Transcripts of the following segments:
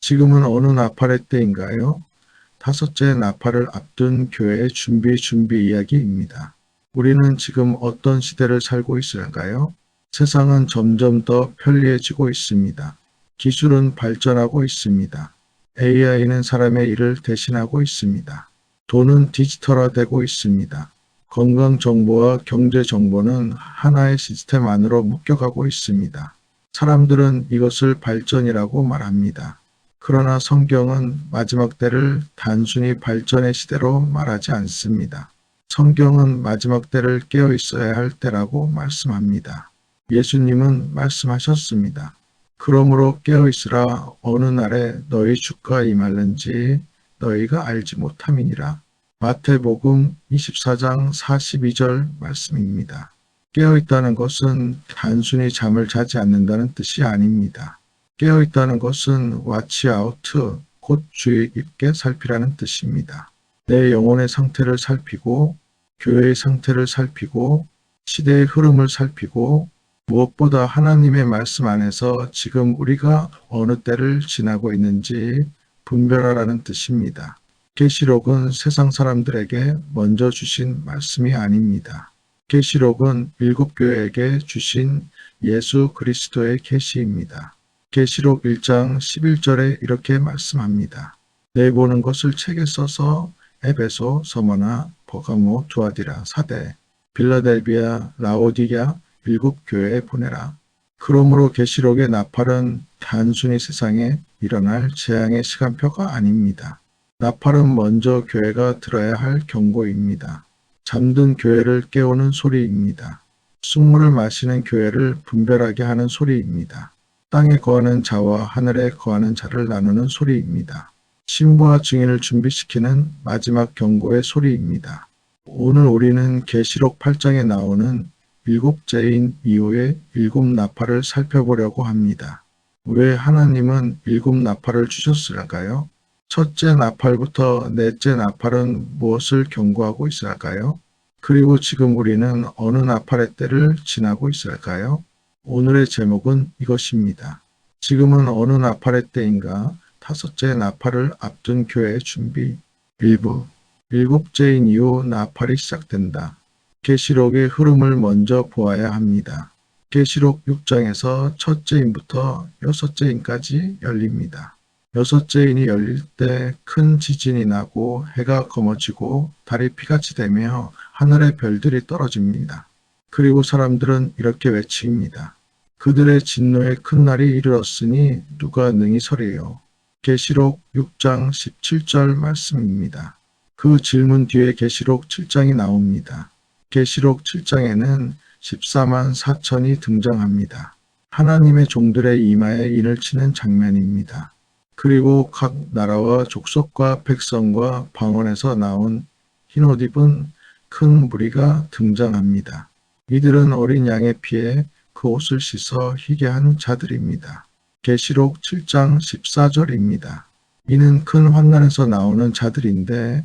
지금은 어느 나팔의 때인가요? 다섯째 나팔을 앞둔 교회의 준비 이야기입니다. 우리는 지금 어떤 시대를 살고 있을까요? 세상은 점점 더 편리해지고 있습니다. 기술은 발전하고 있습니다. AI는 사람의 일을 대신하고 있습니다. 돈은 디지털화되고 있습니다. 건강 정보와 경제 정보는 하나의 시스템 안으로 묶여가고 있습니다. 사람들은 이것을 발전이라고 말합니다. 그러나 성경은 마지막 때를 단순히 발전의 시대로 말하지 않습니다. 성경은 마지막 때를 깨어 있어야 할 때라고 말씀합니다. 예수님은 말씀하셨습니다. 그러므로 깨어 있으라. 어느 날에 너희 주가 임할는지 너희가 알지 못함이니라. 마태복음 24장 42절 말씀입니다. 깨어 있다는 것은 단순히 잠을 자지 않는다는 뜻이 아닙니다. 깨어 있다는 것은 watch out, 곧 주의 깊게 살피라는 뜻입니다. 내 영혼의 상태를 살피고, 교회의 상태를 살피고, 시대의 흐름을 살피고, 무엇보다 하나님의 말씀 안에서 지금 우리가 어느 때를 지나고 있는지 분별하라는 뜻입니다. 계시록은 세상 사람들에게 먼저 주신 말씀이 아닙니다. 계시록은 7교회에게 주신 예수 그리스도의 계시입니다. 계시록 1장 11절에 이렇게 말씀합니다. 내보는 것을 책에 써서 에베소, 서머나, 버가모, 두아디라, 사대, 빌라델비아, 라오디게아 7교회에 보내라. 그러므로 계시록의 나팔은 단순히 세상에 일어날 재앙의 시간표가 아닙니다. 나팔은 먼저 교회가 들어야 할 경고입니다. 잠든 교회를 깨우는 소리입니다. 쑥물을 마시는 교회를 분별하게 하는 소리입니다. 땅에 거하는 자와 하늘에 거하는 자를 나누는 소리입니다. 신부와 증인을 준비시키는 마지막 경고의 소리입니다. 오늘 우리는 계시록 8장에 나오는 7제인 이후의 7나팔을 살펴보려고 합니다. 왜 하나님은 7나팔을 주셨을까요? 첫째 나팔부터 넷째 나팔은 무엇을 경고하고 있을까요? 그리고 지금 우리는 어느 나팔의 때를 지나고 있을까요? 오늘의 제목은 이것입니다. 지금은 어느 나팔의 때인가? 다섯째 나팔을 앞둔 교회의 준비. 1부. 7제인 이후 나팔이 시작된다. 계시록의 흐름을 먼저 보아야 합니다. 계시록 6장에서 첫째인부터 6제인까지 열립니다. 6제인이 열릴 때 큰 지진이 나고 해가 검어지고 달이 피같이 되며 하늘의 별들이 떨어집니다. 그리고 사람들은 이렇게 외칩니다. 그들의 진노의 큰 날이 이르렀으니 누가 능히 서리요. 계시록 6장 17절 말씀입니다. 그 질문 뒤에 계시록 7장이 나옵니다. 계시록 7장에는 14만 4천이 등장합니다. 하나님의 종들의 이마에 인을 치는 장면입니다. 그리고 각 나라와 족속과 백성과 방언에서 나온 흰옷 입은 큰 무리가 등장합니다. 이들은 어린 양의 피에 그 옷을 씻어 희게 한 자들입니다. 계시록 7장 14절입니다. 이는 큰 환난에서 나오는 자들인데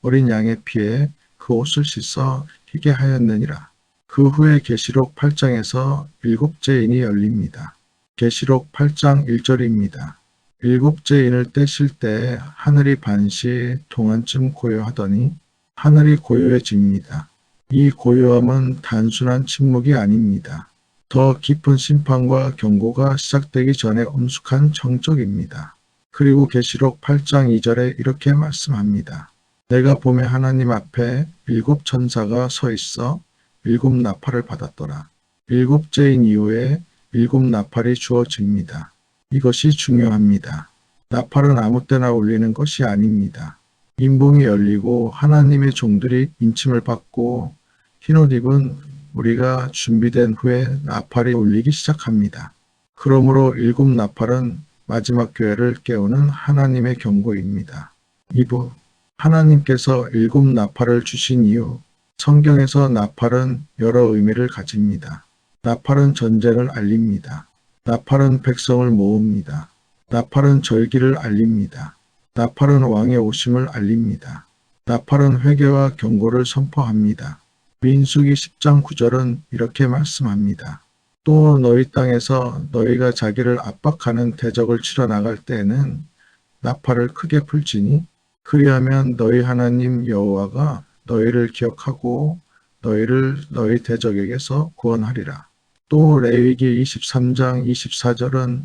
어린 양의 피에 그 옷을 씻어 희게 하였느니라. 그 후에 계시록 8장에서 7제인이 열립니다. 계시록 8장 1절입니다. 7제인을 떼실 때 하늘이 반시 동안쯤 고요하더니 하늘이 고요해집니다. 이 고요함은 단순한 침묵이 아닙니다. 더 깊은 심판과 경고가 시작되기 전에 엄숙한 정적입니다. 그리고 계시록 8장 2절에 이렇게 말씀합니다. 내가 봄에 하나님 앞에 7천사가 서 있어 7나팔을 받았더라. 7제인 이후에 7나팔이 주어집니다. 이것이 중요합니다. 나팔은 아무 때나 울리는 것이 아닙니다. 인봉이 열리고 하나님의 종들이 인침을 받고 흰옷 입은 우리가 준비된 후에 나팔이 울리기 시작합니다. 그러므로 7나팔은 마지막 교회를 깨우는 하나님의 경고입니다. 2부. 하나님께서 7나팔을 주신 이유. 성경에서 나팔은 여러 의미를 가집니다. 나팔은 전쟁을 알립니다. 나팔은 백성을 모읍니다. 나팔은 절기를 알립니다. 나팔은 왕의 오심을 알립니다. 나팔은 회개와 경고를 선포합니다. 민수기 10장 9절은 이렇게 말씀합니다. 또 너희 땅에서 너희가 자기를 압박하는 대적을 치러 나갈 때에는 나팔을 크게 불지니 그리하면 너희 하나님 여호와가 너희를 기억하고 너희를 너희 대적에게서 구원하리라. 또 레위기 23장 24절은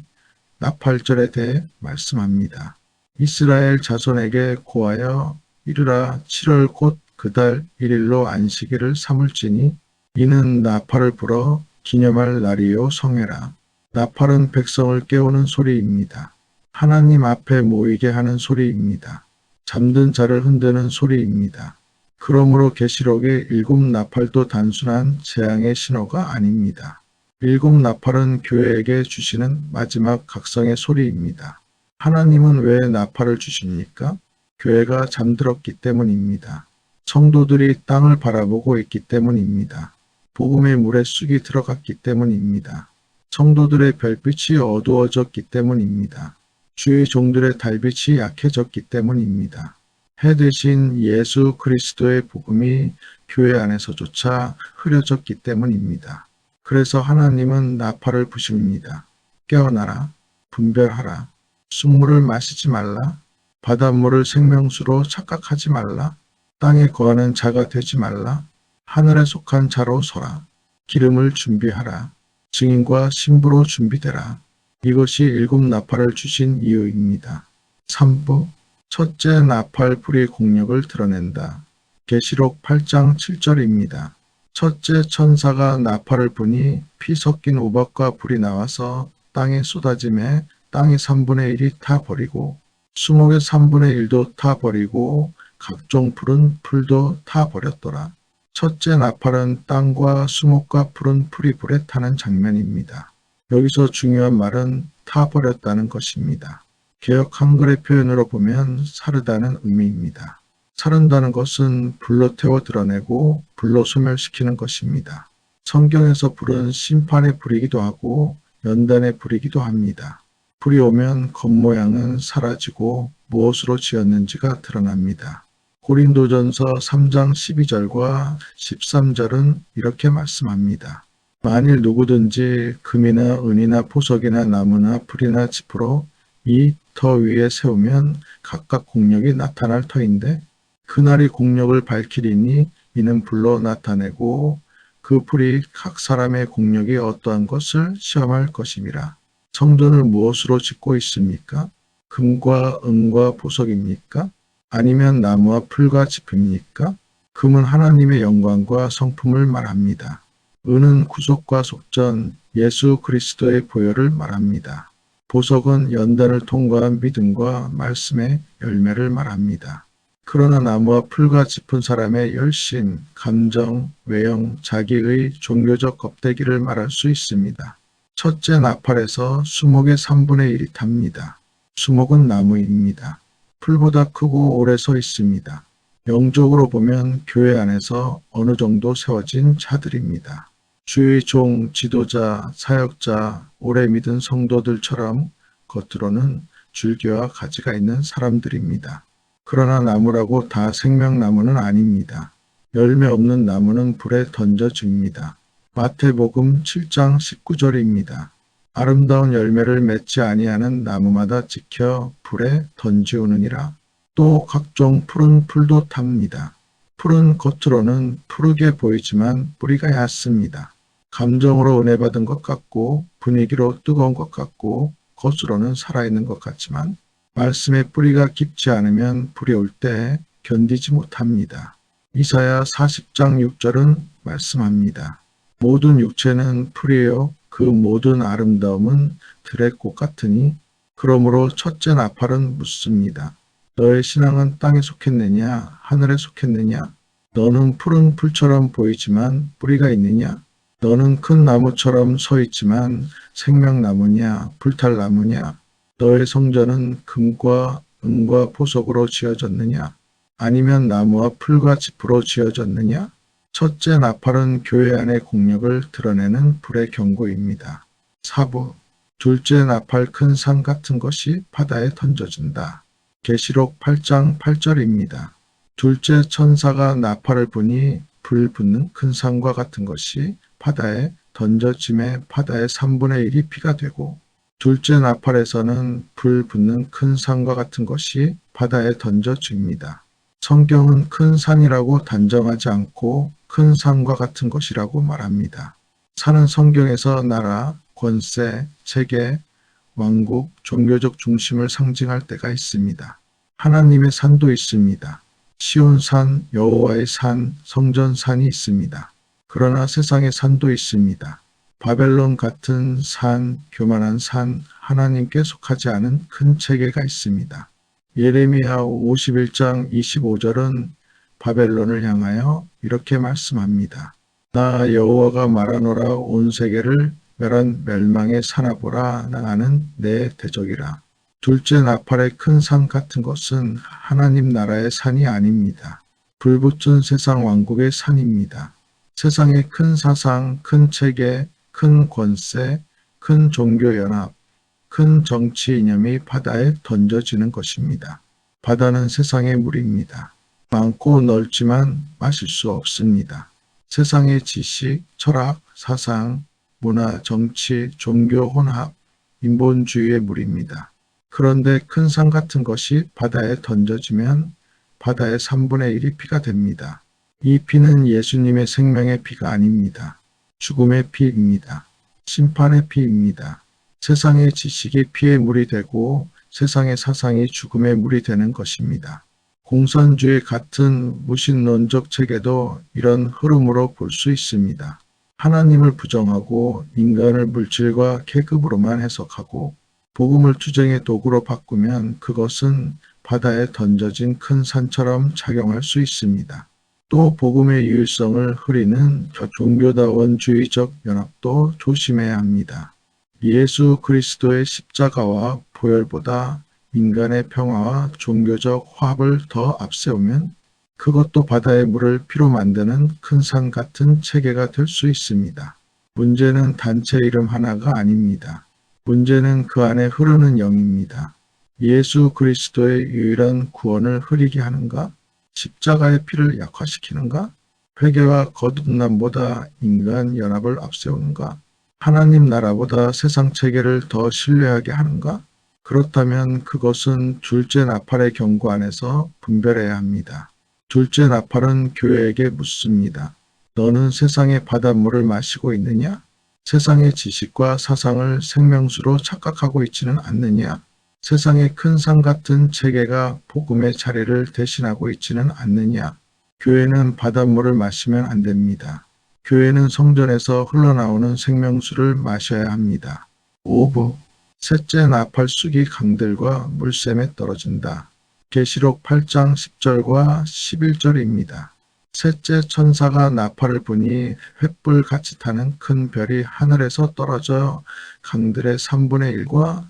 나팔절에 대해 말씀합니다. 이스라엘 자손에게 고하여 이르라 7월 곧 그달 1일로 안식일을 삼을지니 이는 나팔을 불어 기념할 날이요 성회라. 나팔은 백성을 깨우는 소리입니다. 하나님 앞에 모이게 하는 소리입니다. 잠든 자를 흔드는 소리입니다. 그러므로 계시록의 7나팔도 단순한 재앙의 신호가 아닙니다. 7나팔은 교회에게 주시는 마지막 각성의 소리입니다. 하나님은 왜 나팔을 주십니까? 교회가 잠들었기 때문입니다. 성도들이 땅을 바라보고 있기 때문입니다. 복음의 물에 쑥이 들어갔기 때문입니다. 성도들의 별빛이 어두워졌기 때문입니다. 주의 종들의 달빛이 약해졌기 때문입니다. 해 대신 예수 그리스도의 복음이 교회 안에서조차 흐려졌기 때문입니다. 그래서 하나님은 나팔을 부십니다. 깨어나라, 분별하라, 쑥물을 마시지 말라, 바닷물을 생명수로 착각하지 말라, 땅에 거하는 자가 되지 말라, 하늘에 속한 자로 서라, 기름을 준비하라, 증인과 신부로 준비되라. 이것이 7나팔을 주신 이유입니다. 3부 첫째 나팔 불이 공력을 드러낸다. 계시록 8장 7절입니다. 첫째 천사가 나팔을 부니 피 섞인 우박과 불이 나와서 땅에 쏟아짐에 땅의 3분의 1이 타버리고 수목의 3분의 1도 타버리고 각종 푸른 풀도 타버렸더라. 첫째 나팔은 땅과 수목과 푸른 풀이 불에 타는 장면입니다. 여기서 중요한 말은 타버렸다는 것입니다. 개역 한글의 표현으로 보면 사르다는 의미입니다. 사른다는 것은 불로 태워 드러내고 불로 소멸시키는 것입니다. 성경에서 불은 심판의 불이기도 하고 연단의 불이기도 합니다. 불이 오면 겉모양은 사라지고 무엇으로 지었는지가 드러납니다. 고린도전서 3장 12절과 13절은 이렇게 말씀합니다. 만일 누구든지 금이나 은이나 보석이나 나무나 풀이나 짚으로 이 터 위에 세우면 각각 공력이 나타날 터인데 그날이 공력을 밝히리니 이는 불로 나타내고 그 불이 각 사람의 공력이 어떠한 것을 시험할 것임이라. 성전을 무엇으로 짓고 있습니까? 금과 은과 보석입니까? 아니면 나무와 풀과 짚입니까? 금은 하나님의 영광과 성품을 말합니다. 은은 구속과 속전, 예수 그리스도의 보혈을 말합니다. 보석은 연단을 통과한 믿음과 말씀의 열매를 말합니다. 그러나 나무와 풀과 짚은 사람의 열심, 감정, 외형, 자기의 종교적 껍데기를 말할 수 있습니다. 첫째 나팔에서 수목의 3분의 1이 탑니다. 수목은 나무입니다. 풀보다 크고 오래 서 있습니다. 영적으로 보면 교회 안에서 어느 정도 세워진 자들입니다. 주의 종, 지도자, 사역자, 오래 믿은 성도들처럼 겉으로는 줄기와 가지가 있는 사람들입니다. 그러나 나무라고 다 생명나무는 아닙니다. 열매 없는 나무는 불에 던져집니다. 마태복음 7장 19절입니다. 아름다운 열매를 맺지 아니하는 나무마다 지켜 불에 던지우느니라. 또 각종 푸른 풀도 탑니다. 풀은 겉으로는 푸르게 보이지만 뿌리가 얕습니다. 감정으로 은혜 받은 것 같고 분위기로 뜨거운 것 같고 겉으로는 살아있는 것 같지만 말씀의 뿌리가 깊지 않으면 불이 올 때 견디지 못합니다. 이사야 40장 6절은 말씀합니다. 모든 육체는 풀이요 그 모든 아름다움은 들의 꽃 같으니 그러므로 첫째 나팔은 묻습니다. 너의 신앙은 땅에 속했느냐 하늘에 속했느냐? 너는 푸른 풀처럼 보이지만 뿌리가 있느냐? 너는 큰 나무처럼 서 있지만 생명나무냐 불탈나무냐? 너의 성전은 금과 은과 보석으로 지어졌느냐? 아니면 나무와 풀과 짚으로 지어졌느냐? 첫째 나팔은 교회 안의 공력을 드러내는 불의 경고입니다. 4부 둘째 나팔 큰 산 같은 것이 바다에 던져진다. 계시록 8장 8절입니다. 둘째 천사가 나팔을 부니 불 붙는 큰 산과 같은 것이 바다에 던져짐에 바다의 3분의 1이 피가 되고 둘째 나팔에서는 불 붙는 큰 산과 같은 것이 바다에 던져집니다. 성경은 큰 산이라고 단정하지 않고 큰 산과 같은 것이라고 말합니다. 산은 성경에서 나라, 권세, 체계, 왕국, 종교적 중심을 상징할 때가 있습니다. 하나님의 산도 있습니다. 시온산, 여호와의 산, 성전산이 있습니다. 그러나 세상의 산도 있습니다. 바벨론 같은 산, 교만한 산, 하나님께 속하지 않은 큰 체계가 있습니다. 예레미야 51장 25절은 바벨론을 향하여 이렇게 말씀합니다. 나 여호와가 말하노라 온 세계를 멸망의 사나보라 나는 내 대적이라. 둘째 나팔의 큰 산 같은 것은 하나님 나라의 산이 아닙니다. 불붙은 세상 왕국의 산입니다. 세상의 큰 사상, 큰 체계, 큰 권세, 큰 종교연합, 큰 정치 이념이 바다에 던져지는 것입니다. 바다는 세상의 물입니다. 많고 넓지만 마실 수 없습니다. 세상의 지식, 철학, 사상, 문화, 정치, 종교 혼합, 인본주의의 물입니다. 그런데 큰 산 같은 것이 바다에 던져지면 바다의 3분의 1이 피가 됩니다. 이 피는 예수님의 생명의 피가 아닙니다. 죽음의 피입니다. 심판의 피입니다. 세상의 지식이 피의 물이 되고 세상의 사상이 죽음의 물이 되는 것입니다. 공산주의 같은 무신론적 체계도 이런 흐름으로 볼 수 있습니다. 하나님을 부정하고 인간을 물질과 계급으로만 해석하고 복음을 투쟁의 도구로 바꾸면 그것은 바다에 던져진 큰 산처럼 작용할 수 있습니다. 또 복음의 유일성을 흐리는 종교다원주의적 연합도 조심해야 합니다. 예수 그리스도의 십자가와 보혈보다 인간의 평화와 종교적 화합을 더 앞세우면 그것도 바다의 물을 피로 만드는 큰 산 같은 체계가 될 수 있습니다. 문제는 단체 이름 하나가 아닙니다. 문제는 그 안에 흐르는 영입니다. 예수 그리스도의 유일한 구원을 흐리게 하는가? 십자가의 피를 약화시키는가? 회개와 거듭남보다 인간 연합을 앞세우는가? 하나님 나라보다 세상 체계를 더 신뢰하게 하는가? 그렇다면 그것은 둘째 나팔의 경고 안에서 분별해야 합니다. 둘째 나팔은 교회에게 묻습니다. 너는 세상의 바닷물을 마시고 있느냐? 세상의 지식과 사상을 생명수로 착각하고 있지는 않느냐? 세상의 큰 산 같은 체계가 복음의 자리를 대신하고 있지는 않느냐? 교회는 바닷물을 마시면 안 됩니다. 교회는 성전에서 흘러나오는 생명수를 마셔야 합니다. 5부 셋째 나팔 쑥이 강들과 물샘에 떨어진다. 계시록 8장 10절과 11절입니다. 셋째 천사가 나팔을 부니 횃불같이 타는 큰 별이 하늘에서 떨어져 강들의 3분의 1과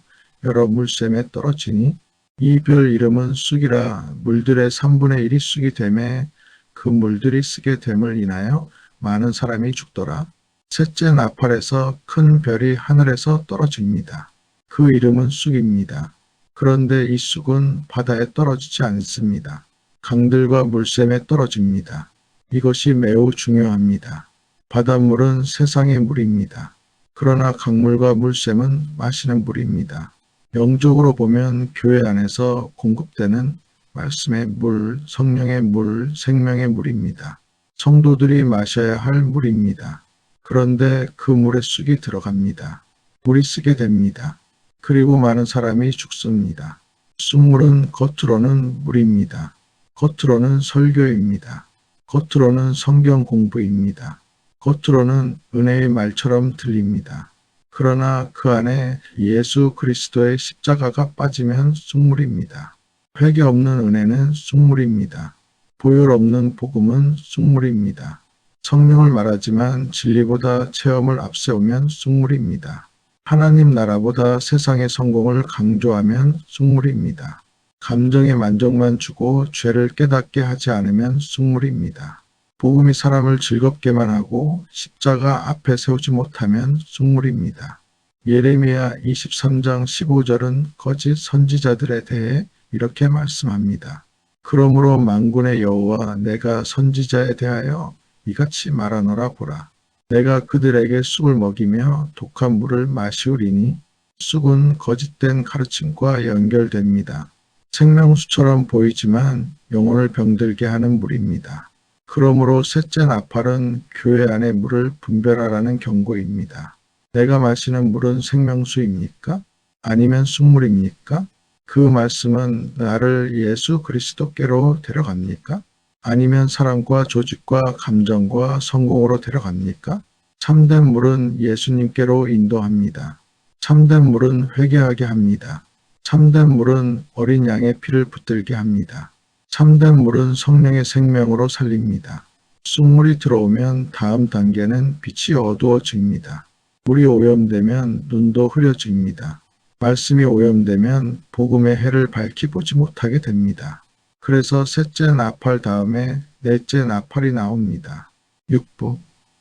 여러 물샘에 떨어지니 이 별 이름은 쑥이라. 물들의 3분의 1이 쑥이 되매 그 물들이 쓰게 됨을 인하여 많은 사람이 죽더라. 셋째 나팔에서 큰 별이 하늘에서 떨어집니다. 그 이름은 쑥입니다. 그런데 이 쑥은 바다에 떨어지지 않습니다. 강들과 물샘에 떨어집니다. 이것이 매우 중요합니다. 바닷물은 세상의 물입니다. 그러나 강물과 물샘은 마시는 물입니다. 영적으로 보면 교회 안에서 공급되는 말씀의 물, 성령의 물, 생명의 물입니다. 성도들이 마셔야 할 물입니다. 그런데 그 물에 쑥이 들어갑니다. 물이 쓰게 됩니다. 그리고 많은 사람이 죽습니다. 쑥물은 겉으로는 물입니다. 겉으로는 설교입니다. 겉으로는 성경 공부입니다. 겉으로는 은혜의 말처럼 들립니다. 그러나 그 안에 예수 그리스도의 십자가가 빠지면 쑥물입니다. 회개 없는 은혜는 쑥물입니다. 보혈 없는 복음은 쑥물입니다. 성령을 말하지만 진리보다 체험을 앞세우면 쑥물입니다. 하나님 나라보다 세상의 성공을 강조하면 쑥물입니다. 감정의 만족만 주고 죄를 깨닫게 하지 않으면 쑥물입니다. 복음이 사람을 즐겁게만 하고 십자가 앞에 세우지 못하면 쑥물입니다. 예레미야 23장 15절은 거짓 선지자들에 대해 이렇게 말씀합니다. 그러므로 만군의 여호와 내가 선지자에 대하여 이같이 말하노라 보라. 내가 그들에게 쑥을 먹이며 독한 물을 마시우리니 쑥은 거짓된 가르침과 연결됩니다. 생명수처럼 보이지만 영혼을 병들게 하는 물입니다. 그러므로 셋째 나팔은 교회 안의 물을 분별하라는 경고입니다. 내가 마시는 물은 생명수입니까? 아니면 쑥물입니까? 그 말씀은 나를 예수 그리스도께로 데려갑니까? 아니면 사랑과 조직과 감정과 성공으로 데려갑니까? 참된 물은 예수님께로 인도합니다. 참된 물은 회개하게 합니다. 참된 물은 어린 양의 피를 붙들게 합니다. 참된 물은 성령의 생명으로 살립니다. 쑥물이 들어오면 다음 단계는 빛이 어두워집니다. 물이 오염되면 눈도 흐려집니다. 말씀이 오염되면 복음의 해를 밝히 보지 못하게 됩니다. 그래서 셋째 나팔 다음에 넷째 나팔이 나옵니다. 6부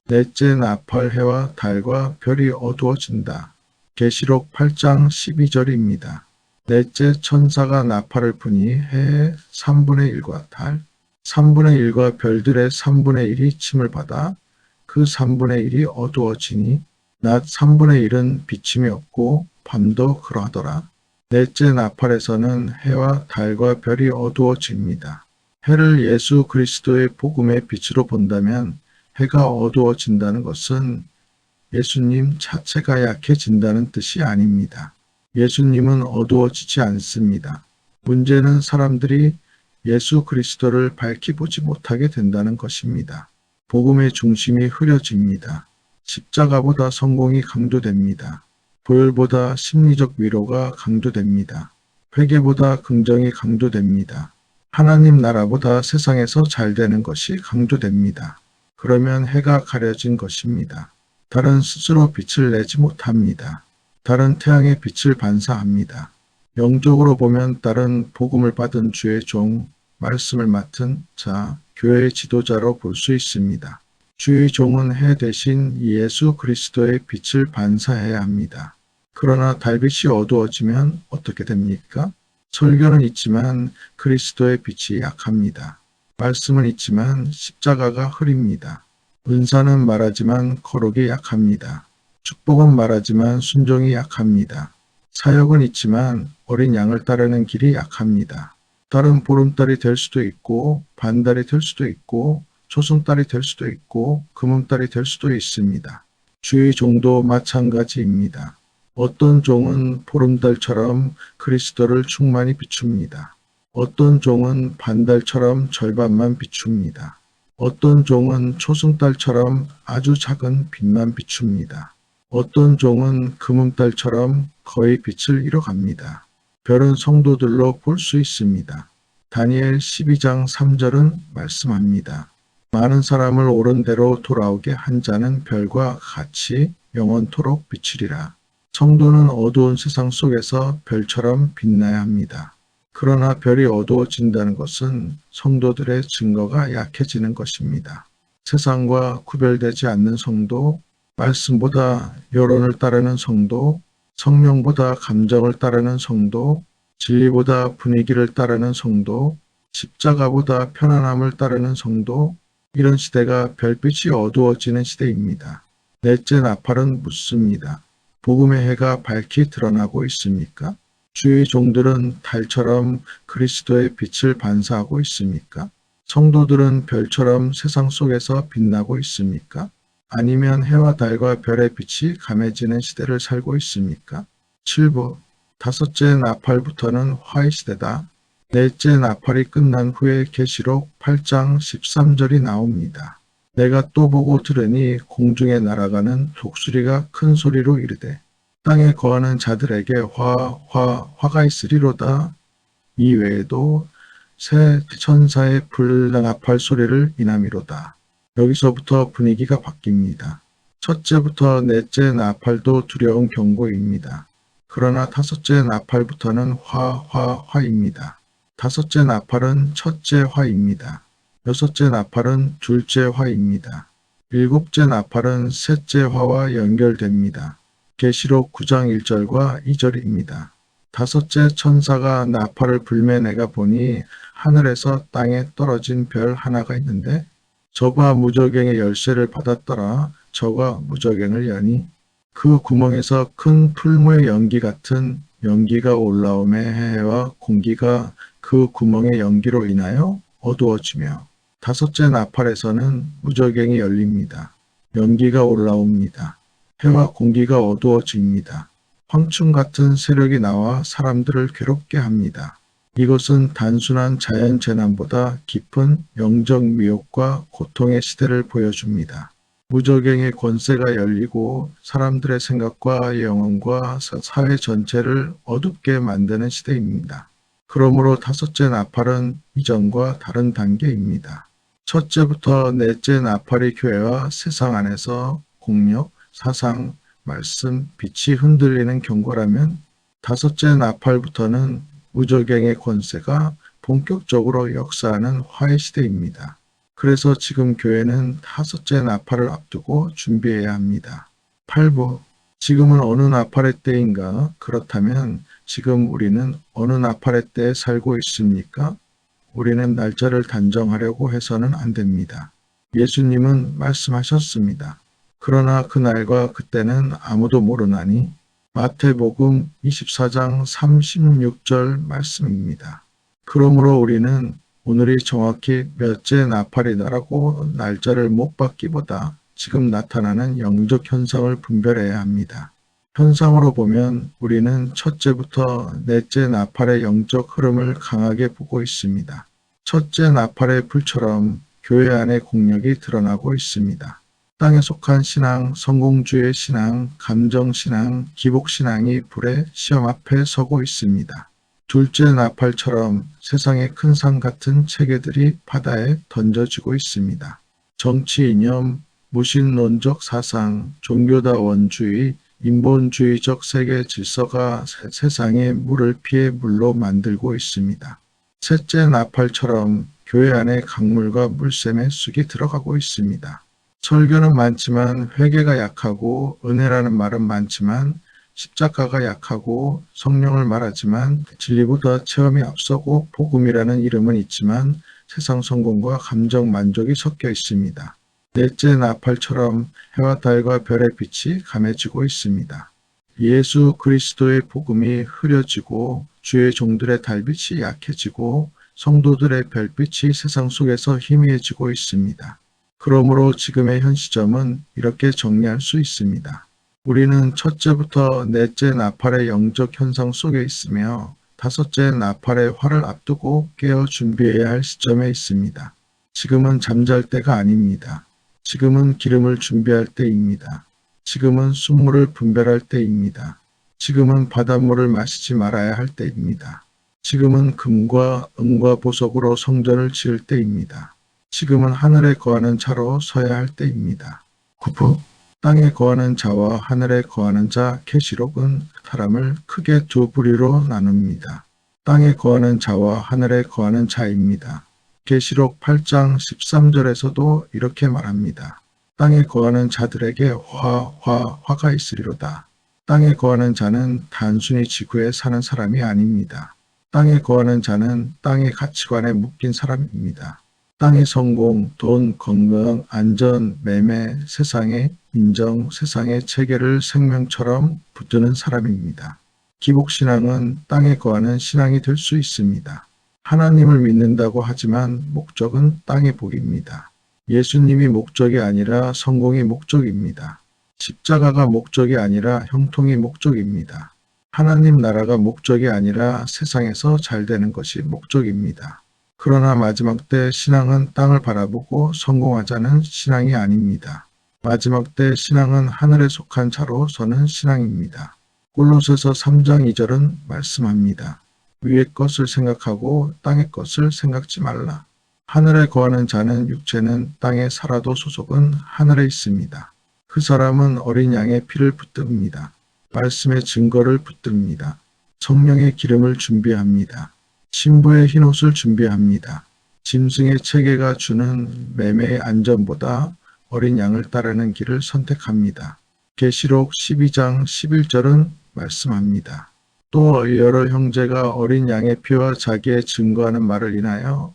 넷째 나팔 해와 달과 별이 어두워진다. 계시록 8장 12절입니다. 넷째 천사가 나팔을 부니 해의 3분의 1과 달, 3분의 1과 별들의 3분의 1이 침을 받아 그 3분의 1이 어두워지니 낮 3분의 1은 비침이 없고 밤도 그러하더라. 넷째 나팔에서는 해와 달과 별이 어두워집니다. 해를 예수 그리스도의 복음의 빛으로 본다면 해가 어두워진다는 것은 예수님 자체가 약해진다는 뜻이 아닙니다. 예수님은 어두워지지 않습니다. 문제는 사람들이 예수 그리스도를 밝히 보지 못하게 된다는 것입니다. 복음의 중심이 흐려집니다. 십자가보다 성공이 강조됩니다. 보혈보다 심리적 위로가 강조됩니다. 회개보다 긍정이 강조됩니다. 하나님 나라보다 세상에서 잘 되는 것이 강조됩니다. 그러면 해가 가려진 것입니다. 달은 스스로 빛을 내지 못합니다. 달은 태양의 빛을 반사합니다. 영적으로 보면 달은 복음을 받은 주의 종, 말씀을 맡은 자, 교회의 지도자로 볼 수 있습니다. 주의 종은 해 대신 예수 그리스도의 빛을 반사해야 합니다. 그러나 달빛이 어두워지면 어떻게 됩니까? 설교는 있지만 그리스도의 빛이 약합니다. 말씀은 있지만 십자가가 흐립니다. 은사는 말하지만 거룩이 약합니다. 축복은 말하지만 순종이 약합니다. 사역은 있지만 어린 양을 따르는 길이 약합니다. 달은 보름달이 될 수도 있고 반달이 될 수도 있고 초승달이 될 수도 있고 금음달이 될 수도 있습니다. 주의 종도 마찬가지입니다. 어떤 종은 보름달처럼 그리스도를 충만히 비춥니다. 어떤 종은 반달처럼 절반만 비춥니다. 어떤 종은 초승달처럼 아주 작은 빛만 비춥니다. 어떤 종은 금음달처럼 거의 빛을 잃어갑니다. 별은 성도들로 볼 수 있습니다. 다니엘 12장 3절은 말씀합니다. 많은 사람을 옳은 대로 돌아오게 한 자는 별과 같이 영원토록 비치리라. 성도는 어두운 세상 속에서 별처럼 빛나야 합니다. 그러나 별이 어두워진다는 것은 성도들의 증거가 약해지는 것입니다. 세상과 구별되지 않는 성도, 말씀보다 여론을 따르는 성도, 성령보다 감정을 따르는 성도, 진리보다 분위기를 따르는 성도, 십자가보다 편안함을 따르는 성도, 이런 시대가 별빛이 어두워지는 시대입니다. 넷째 나팔은 묻습니다. 복음의 해가 밝히 드러나고 있습니까? 주의 종들은 달처럼 그리스도의 빛을 반사하고 있습니까? 성도들은 별처럼 세상 속에서 빛나고 있습니까? 아니면 해와 달과 별의 빛이 감해지는 시대를 살고 있습니까? 7부 다섯째 나팔부터는 화의 시대다. 넷째 나팔이 끝난 후에 계시록 8장 13절이 나옵니다. 내가 또 보고 들으니 공중에 날아가는 독수리가 큰 소리로 이르되 땅에 거하는 자들에게 화가 있으리로다. 이 외에도 새 천사의 불나팔 소리를 인함이로다. 여기서부터 분위기가 바뀝니다. 첫째부터 넷째 나팔도 두려운 경고입니다. 그러나 다섯째 나팔부터는 화입니다. 다섯째 나팔은 첫째 화입니다. 여섯째 나팔은 둘째 화입니다. 일곱째 나팔은 셋째 화와 연결됩니다. 계시록 9장 1절과 2절입니다. 다섯째 천사가 나팔을 불매 내가 보니 하늘에서 땅에 떨어진 별 하나가 있는데 저가 무저갱의 열쇠를 받았더라. 저가 무저갱을 여니 그 구멍에서 큰 풀무의 연기 같은 연기가 올라오매 해와 공기가 그 구멍의 연기로 인하여 어두워지며 다섯째 나팔에서는 무저갱이 열립니다. 연기가 올라옵니다. 해와 공기가 어두워집니다. 황충 같은 세력이 나와 사람들을 괴롭게 합니다. 이것은 단순한 자연재난보다 깊은 영적 미혹과 고통의 시대를 보여줍니다. 무저갱의 권세가 열리고 사람들의 생각과 영혼과 사회 전체를 어둡게 만드는 시대입니다. 그러므로 다섯째 나팔은 이전과 다른 단계입니다. 첫째부터 넷째 나팔의 교회와 세상 안에서 공력, 사상, 말씀, 빛이 흔들리는 경고라면 다섯째 나팔부터는 무저갱의 권세가 본격적으로 역사하는 화해 시대입니다. 그래서 지금 교회는 다섯째 나팔을 앞두고 준비해야 합니다. 8부. 지금은 어느 나팔의 때인가? 그렇다면 지금 우리는 어느 나팔의 때에 살고 있습니까? 우리는 날짜를 단정하려고 해서는 안 됩니다. 예수님은 말씀하셨습니다. 그러나 그날과 그때는 아무도 모르나니 마태복음 24장 36절 말씀입니다. 그러므로 우리는 오늘이 정확히 몇째 나팔이다라고 날짜를 못 받기보다 지금 나타나는 영적 현상을 분별해야 합니다. 현상으로 보면 우리는 첫째부터 넷째 나팔의 영적 흐름을 강하게 보고 있습니다. 첫째 나팔의 불처럼 교회 안의 공력이 드러나고 있습니다. 땅에 속한 신앙, 성공주의 신앙, 감정신앙, 기복신앙이 불의 시험 앞에 서고 있습니다. 둘째 나팔처럼 세상의 큰 산 같은 체계들이 바다에 던져지고 있습니다. 정치 이념, 무신론적 사상, 종교다원주의, 인본주의적 세계 질서가 세상의 물을 피해 물로 만들고 있습니다. 셋째 나팔처럼 교회 안에 강물과 물샘의 쑥이 들어가고 있습니다. 설교는 많지만 회개가 약하고 은혜라는 말은 많지만 십자가가 약하고 성령을 말하지만 진리보다 체험이 앞서고 복음이라는 이름은 있지만 세상 성공과 감정 만족이 섞여 있습니다. 넷째 나팔처럼 해와 달과 별의 빛이 감해지고 있습니다. 예수 그리스도의 복음이 흐려지고 주의 종들의 달빛이 약해지고 성도들의 별빛이 세상 속에서 희미해지고 있습니다. 그러므로 지금의 현 시점은 이렇게 정리할 수 있습니다. 우리는 첫째부터 넷째 나팔의 영적 현상 속에 있으며 다섯째 나팔의 활을 앞두고 깨어 준비해야 할 시점에 있습니다. 지금은 잠잘 때가 아닙니다. 지금은 기름을 준비할 때입니다. 지금은 순물을 분별할 때입니다. 지금은 바닷물을 마시지 말아야 할 때입니다. 지금은 금과 은과 보석으로 성전을 지을 때입니다. 지금은 하늘에 거하는 자로 서야 할 때입니다. 9부. 땅에 거하는 자와 하늘에 거하는 자 계시록은 사람을 크게 두 부류로 나눕니다. 땅에 거하는 자와 하늘에 거하는 자입니다. 계시록 8장 13절에서도 이렇게 말합니다. 땅에 거하는 자들에게 화가 있으리로다. 땅에 거하는 자는 단순히 지구에 사는 사람이 아닙니다. 땅에 거하는 자는 땅의 가치관에 묶인 사람입니다. 땅의 성공, 돈, 건강, 안전, 매매, 세상의 인정, 세상의 체계를 생명처럼 붙드는 사람입니다. 기복신앙은 땅에 거하는 신앙이 될 수 있습니다. 하나님을 믿는다고 하지만 목적은 땅의 복입니다. 예수님이 목적이 아니라 성공이 목적입니다. 십자가가 목적이 아니라 형통이 목적입니다. 하나님 나라가 목적이 아니라 세상에서 잘 되는 것이 목적입니다. 그러나 마지막 때 신앙은 땅을 바라보고 성공하자는 신앙이 아닙니다. 마지막 때 신앙은 하늘에 속한 자로 서는 신앙입니다. 골로새서 3장 2절은 말씀합니다. 위의 것을 생각하고 땅의 것을 생각지 말라. 하늘에 거하는 자는 육체는 땅에 살아도 소속은 하늘에 있습니다. 그 사람은 어린 양의 피를 붙듭니다. 말씀의 증거를 붙듭니다. 성령의 기름을 준비합니다. 신부의 흰옷을 준비합니다. 짐승의 체계가 주는 매매의 안전보다 어린 양을 따르는 길을 선택합니다. 계시록 12장 11절은 말씀합니다. 또 여러 형제가 어린 양의 피와 자기의 증거하는 말을 인하여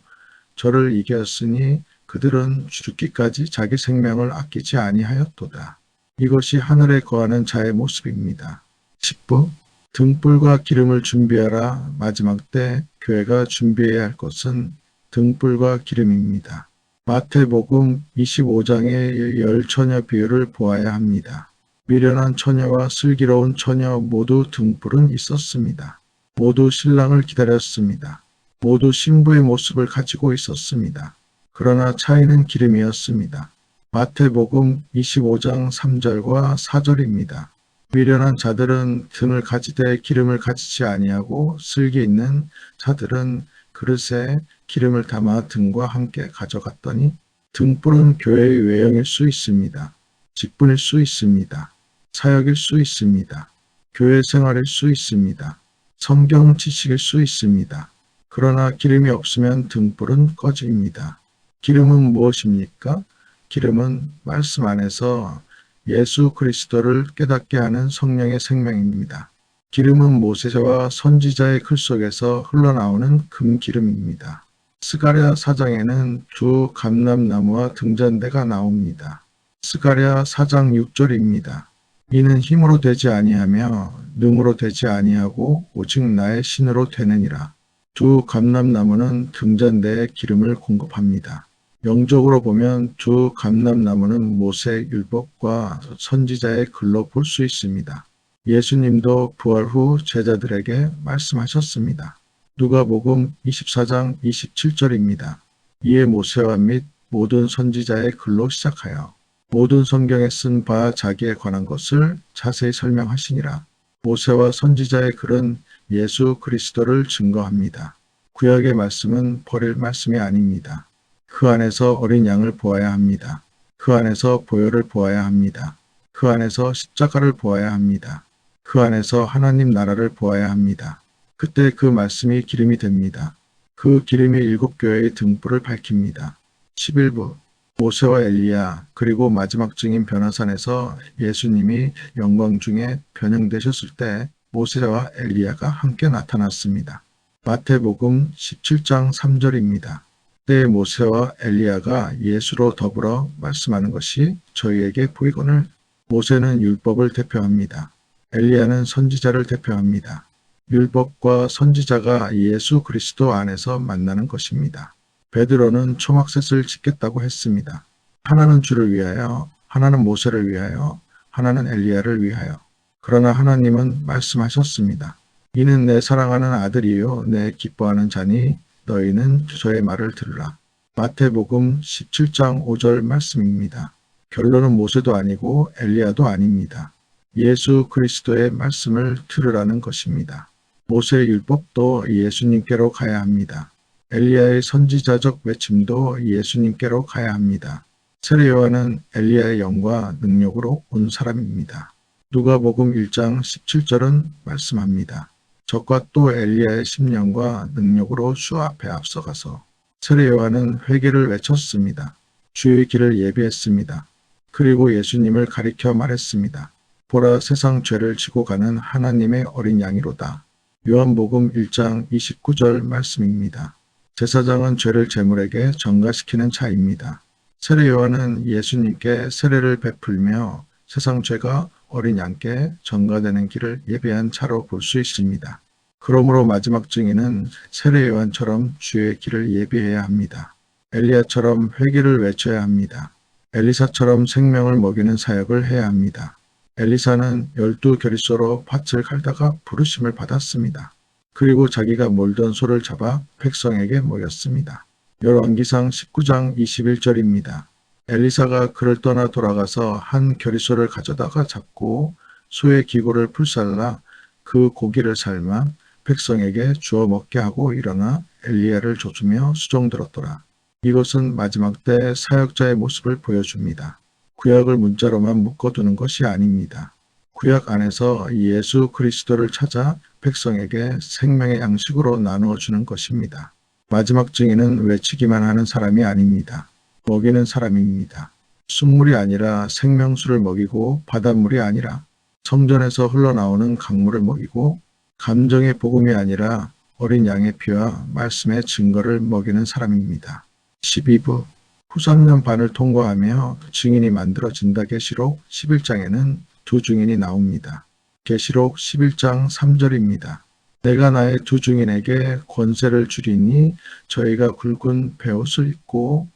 저를 이겼으니 그들은 죽기까지 자기 생명을 아끼지 아니하였도다. 이것이 하늘에 거하는 자의 모습입니다. 10부 등불과 기름을 준비하라. 마지막 때 교회가 준비해야 할 것은 등불과 기름입니다. 마태복음 25장의 열 처녀 비유를 보아야 합니다. 미련한 처녀와 슬기로운 처녀 모두 등불은 있었습니다. 모두 신랑을 기다렸습니다. 모두 신부의 모습을 가지고 있었습니다. 그러나 차이는 기름이었습니다. 마태복음 25장 3절과 4절입니다. 미련한 자들은 등을 가지되 기름을 가지지 아니하고 슬기 있는 자들은 그릇에 기름을 담아 등과 함께 가져갔더니 등불은 교회의 외형일 수 있습니다. 직분일 수 있습니다. 사역일 수 있습니다. 교회 생활일 수 있습니다. 성경 지식일 수 있습니다. 그러나 기름이 없으면 등불은 꺼집니다. 기름은 무엇입니까? 기름은 말씀 안에서 예수 그리스도를 깨닫게 하는 성령의 생명입니다. 기름은 모세와 선지자의 글 속에서 흘러나오는 금기름입니다. 스가랴 4장에는 두 감람나무와 등잔대가 나옵니다. 스가랴 4장 6절입니다. 이는 힘으로 되지 아니하며 능으로 되지 아니하고 오직 나의 신으로 되느니라. 두 감람나무는 등잔대에 기름을 공급합니다. 영적으로 보면 두 감람나무는 모세 율법과 선지자의 글로 볼 수 있습니다. 예수님도 부활 후 제자들에게 말씀하셨습니다. 누가복음 24장 27절입니다. 이에 모세와 및 모든 선지자의 글로 시작하여 모든 성경에 쓴 바 자기에 관한 것을 자세히 설명하시니라. 모세와 선지자의 글은 예수 그리스도를 증거합니다. 구약의 말씀은 버릴 말씀이 아닙니다. 그 안에서 어린 양을 보아야 합니다. 그 안에서 보혈을 보아야 합니다. 그 안에서 십자가를 보아야 합니다. 그 안에서 하나님 나라를 보아야 합니다. 그때 그 말씀이 기름이 됩니다. 그 기름이 일곱 교회의 등불을 밝힙니다. 11부 모세와 엘리야 그리고 마지막 증인 변화산에서 예수님이 영광 중에 변형되셨을 때 모세와 엘리야가 함께 나타났습니다. 마태복음 17장 3절입니다. 그때 모세와 엘리야가 예수로 더불어 말씀하는 것이 저희에게 보이거늘 모세는 율법을 대표합니다. 엘리야는 선지자를 대표합니다. 율법과 선지자가 예수 그리스도 안에서 만나는 것입니다. 베드로는 초막셋을 짓겠다고 했습니다. 하나는 주를 위하여, 하나는 모세를 위하여, 하나는 엘리야를 위하여. 그러나 하나님은 말씀하셨습니다. 이는 내 사랑하는 아들이요 내 기뻐하는 자니 너희는 저의 말을 들으라. 마태복음 17장 5절 말씀입니다. 결론은 모세도 아니고 엘리야도 아닙니다. 예수 그리스도의 말씀을 들으라는 것입니다. 모세의 율법도 예수님께로 가야 합니다. 엘리야의 선지자적 외침도 예수님께로 가야 합니다. 세례 요한은 엘리야의 영과 능력으로 온 사람입니다. 누가복음 1장 17절은 말씀합니다. 적과 또 엘리야의 심령과 능력으로 주 앞에 앞서가서 세례 요한은 회개를 외쳤습니다. 주의 길을 예비했습니다. 그리고 예수님을 가리켜 말했습니다. 보라 세상 죄를 지고 가는 하나님의 어린 양이로다. 요한복음 1장 29절 말씀입니다. 제사장은 죄를 제물에게 전가시키는 자입니다. 세례 요한은 예수님께 세례를 베풀며 세상 죄가 어린 양께 전가되는 길을 예비한 차로 볼 수 있습니다. 그러므로 마지막 증인은 세례 요한처럼 주의 길을 예비해야 합니다. 엘리야처럼 회개를 외쳐야 합니다. 엘리사처럼 생명을 먹이는 사역을 해야 합니다. 엘리사는 12겨릿소로 밭을 갈다가 부르심을 받았습니다. 그리고 자기가 몰던 소를 잡아 백성에게 먹였습니다. 열왕기상 19장 21절입니다. 엘리사가 그를 떠나 돌아가서 한 겨릿소를 가져다가 잡고 소의 기고를 불살라 그 고기를 삶아 백성에게 주어 먹게 하고 일어나 엘리야를 조주며 수종들었더라. 이것은 마지막 때 사역자의 모습을 보여줍니다. 구약을 문자로만 묶어두는 것이 아닙니다. 구약 안에서 예수 그리스도를 찾아 백성에게 생명의 양식으로 나누어 주는 것입니다. 마지막 증인은 외치기만 하는 사람이 아닙니다. 먹이는 사람입니다. 숫물이 아니라 생명수를 먹이고 바닷물이 아니라 성전에서 흘러나오는 강물을 먹이고 감정의 복음이 아니라 어린 양의 피와 말씀의 증거를 먹이는 사람입니다. 12부 후 3년 반을 통과하며 증인이 만들어진다. 계시록 11장에는 두 증인이 나옵니다. 계시록 11장 3절입니다. 내가 나의 두 증인에게 권세를 주리니 저희가 굵은 베옷을 입고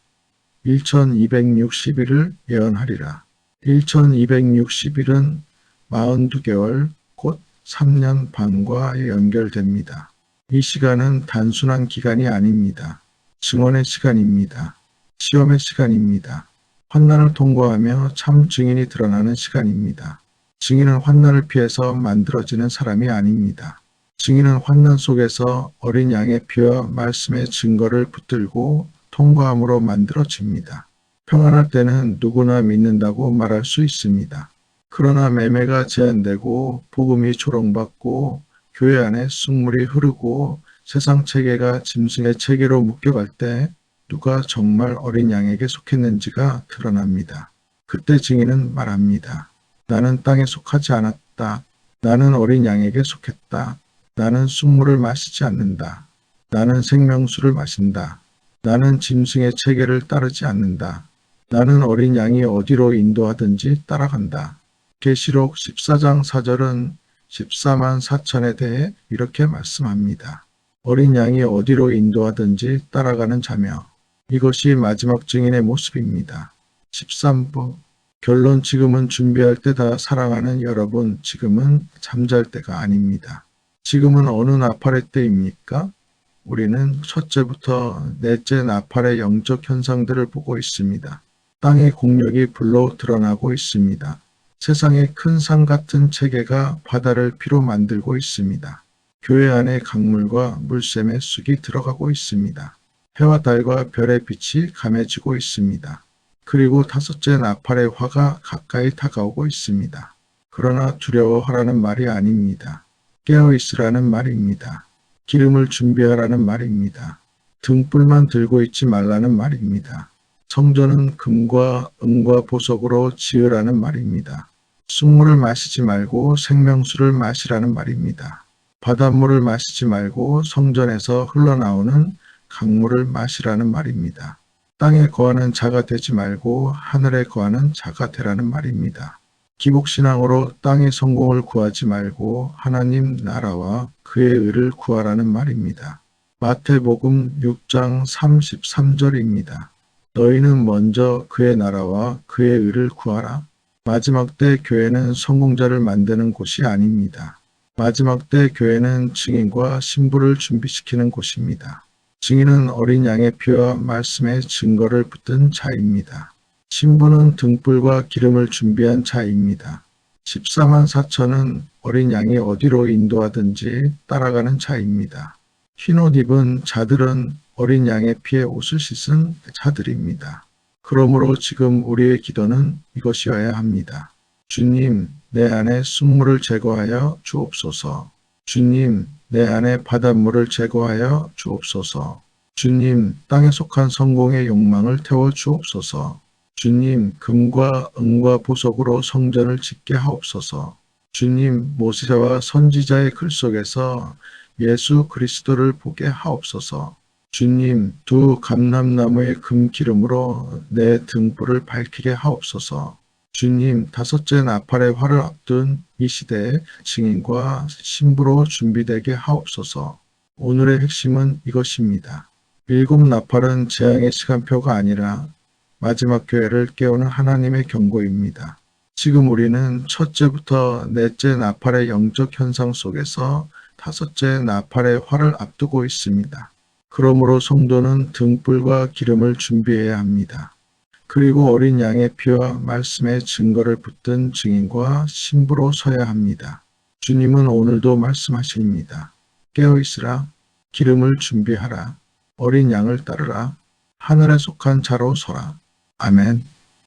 1260일을 예언하리라. 1260일은 42개월 곧 3년 반과 연결됩니다. 이 시간은 단순한 기간이 아닙니다. 증언의 시간입니다. 시험의 시간입니다. 환난을 통과하며 참 증인이 드러나는 시간입니다. 증인은 환난을 피해서 만들어지는 사람이 아닙니다. 증인은 환난 속에서 어린 양의 피와 말씀의 증거를 붙들고 통과함으로 만들어집니다. 평안할 때는 누구나 믿는다고 말할 수 있습니다. 그러나 매매가 제한되고 복음이 조롱받고 교회 안에 쑥물이 흐르고 세상 체계가 짐승의 체계로 묶여갈 때 누가 정말 어린 양에게 속했는지가 드러납니다. 그때 증인은 말합니다. 나는 땅에 속하지 않았다. 나는 어린 양에게 속했다. 나는 쑥물을 마시지 않는다. 나는 생명수를 마신다. 나는 짐승의 체계를 따르지 않는다. 나는 어린 양이 어디로 인도하든지 따라간다. 계시록 14장 4절은 14만 4천에 대해 이렇게 말씀합니다. 어린 양이 어디로 인도하든지 따라가는 자며 이것이 마지막 증인의 모습입니다. 13부 결론 지금은 준비할 때다. 사랑하는 여러분, 지금은 잠잘 때가 아닙니다. 지금은 어느 나팔의 때입니까? 우리는 첫째부터 넷째 나팔의 영적 현상들을 보고 있습니다. 땅의 공력이 불로 드러나고 있습니다. 세상의 큰 산 같은 체계가 바다를 피로 만들고 있습니다. 교회 안에 강물과 물샘의 쑥이 들어가고 있습니다. 해와 달과 별의 빛이 감해지고 있습니다. 그리고 다섯째 나팔의 화가 가까이 다가오고 있습니다. 그러나 두려워하라는 말이 아닙니다. 깨어있으라는 말입니다. 기름을 준비하라는 말입니다. 등불만 들고 있지 말라는 말입니다. 성전은 금과 은과 보석으로 지으라는 말입니다. 쑥물을 마시지 말고 생명수를 마시라는 말입니다. 바닷물을 마시지 말고 성전에서 흘러나오는 강물을 마시라는 말입니다. 땅에 거하는 자가 되지 말고 하늘에 거하는 자가 되라는 말입니다. 기복신앙으로 땅의 성공을 구하지 말고 하나님 나라와 그의 의를 구하라는 말입니다. 마태복음 6장 33절입니다. 너희는 먼저 그의 나라와 그의 의를 구하라. 마지막 때 교회는 성공자를 만드는 곳이 아닙니다. 마지막 때 교회는 증인과 신부를 준비시키는 곳입니다. 증인은 어린 양의 피와 말씀의 증거를 붙든 자입니다. 신부는 등불과 기름을 준비한 자입니다. 14만 4천은 어린 양이 어디로 인도하든지 따라가는 자입니다. 흰옷 입은 자들은 어린 양의 피에 옷을 씻은 자들입니다. 그러므로 지금 우리의 기도는 이것이어야 합니다. 주님, 내 안에 쑥물을 제거하여 주옵소서. 주님, 내 안에 바닷물을 제거하여 주옵소서. 주님, 땅에 속한 성공의 욕망을 태워 주옵소서. 주님, 금과 은과 보석으로 성전을 짓게 하옵소서. 주님, 모세와 선지자의 글 속에서 예수 그리스도를 보게 하옵소서. 주님, 두 감람나무의 금기름으로 내 등불을 밝히게 하옵소서. 주님, 다섯째 나팔의 활을 앞둔 이 시대의 증인과 신부로 준비되게 하옵소서. 오늘의 핵심은 이것입니다. 일곱 나팔은 재앙의 시간표가 아니라 마지막 교회를 깨우는 하나님의 경고입니다. 지금 우리는 첫째부터 넷째 나팔의 영적 현상 속에서 다섯째 나팔의 활을 앞두고 있습니다. 그러므로 성도는 등불과 기름을 준비해야 합니다. 그리고 어린 양의 피와 말씀의 증거를 붙든 증인과 신부로 서야 합니다. 주님은 오늘도 말씀하십니다. 깨어있으라, 기름을 준비하라, 어린 양을 따르라, 하늘에 속한 자로 서라. 아멘.